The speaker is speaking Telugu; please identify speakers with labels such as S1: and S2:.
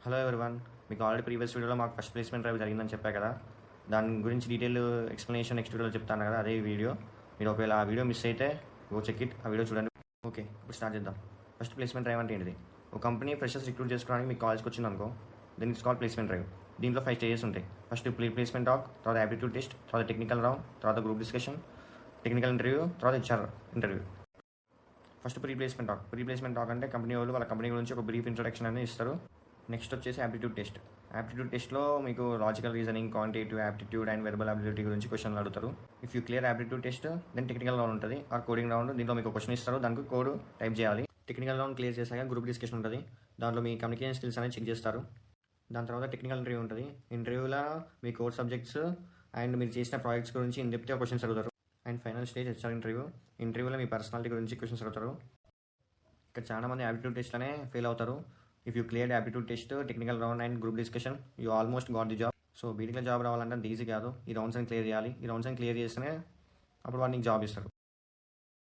S1: హలో ఎవరివన్, మీకు ఆల్రెడీ ప్రీవియస్ వీడియోలో మాకు ఫస్ట్ ప్లేస్మెంట్ డ్రైవ్ జరిగిందని చెప్పా కదా. దాని గురించి డీటెయిల్ ఎక్స్ప్లెనేషన్ నెక్స్ట్ వీడియోలో చెప్తాను కదా, అదే వీడియో. మీరు ఒకవేళ ఆ వీడియో మిస్ అయితే చెక్ ఇట్, ఆ వీడియో చూడండి. ఓకే, ఇప్పుడు స్టార్ట్ చేద్దాం. ఫస్ట్ ప్లేస్మెంట్ డ్రైవ్ అంటే ఏంటిది? ఒక కంపెనీ ఫ్రెషర్స్ రిక్రూట్ చేసుకోవడానికి మీకు కాలేజ్కి వచ్చింది అనుకో, then it's call placement drive. దీంట్లో 5 స్టేజెస్ ఉంటాయి. ఫస్ట్ ప్లేస్మెంట్ టాక్, తర్వాత యాప్టిట్యూడ్ టెస్ట్, తర్వాత టెక్నికల్ రౌండ్, తర్వాత గ్రూప్ డిస్కషన్, టెక్నికల్ ఇంటర్వ్యూ, తర్వాత HR interview. First placement talk అంటే కంపెనీ వాళ్ళు వాళ్ళ కంపెనీ గురించి ఒక బ్రీఫ్ ఇంట్రొడక్షన్ అనేది ఇస్తారు. నెక్స్ట్ వచ్చేసి యాప్టిట్యూడ్ టెస్ట్లో మీకు logical reasoning, quantitative aptitude and verbal ability గురించి క్వశ్చన్లు అడుగుతారు. If you clear aptitude test, then technical round ఉంటుంది, ఆర్ కోడింగ్ రౌండ్. దీంట్లో మీకు క్వశ్చన్ ఇస్తారు, దానికి కోడ్ టైప్ చేయాలి. టెక్నికల్ రౌండ్ క్లియర్ చేశాక గ్రూప్ డిస్కషన్ ఉంటుంది. దాంట్లో మీ కమ్యూనికేషన్ స్కిల్స్ అనేది చెక్ చేస్తారు. దాని తర్వాత టెక్నికల్ ఇంటర్వ్యూ ఉంటుంది. ఇంటర్వ్యూలో మీ కోర్ సబ్జెక్ట్స్ అండ్ మీరు చేసిన ప్రాజెక్ట్స్ గురించి ఇన్ డెప్త్గా క్వశ్చన్స్ అడుగుతారు. అండ్ ఫైనల్ స్టేజ్ హెచ్ఆర్ ఇంటర్వ్యూలో మీ పర్సనాలిటీ గురించి క్వశ్చన్స్ అడుగుతారు. ఇక్కడ చాలామంది యాప్టిట్యూడ్ టెస్ట్లోనే ఫెయిల్ అవుతారు. If you clear aptitude test, technical round and group discussion, you almost got the job. So బీటెక్లో జాబ్ రావాలంటే అంత ఈజీ కాదు. ఈ రౌండ్స్ అని క్లియర్ చేయాలి. ఈ రౌండ్స్ అని క్లియర్ చేస్తేనే అప్పుడు వాడు నీకు జాబ్ ఇస్తారు.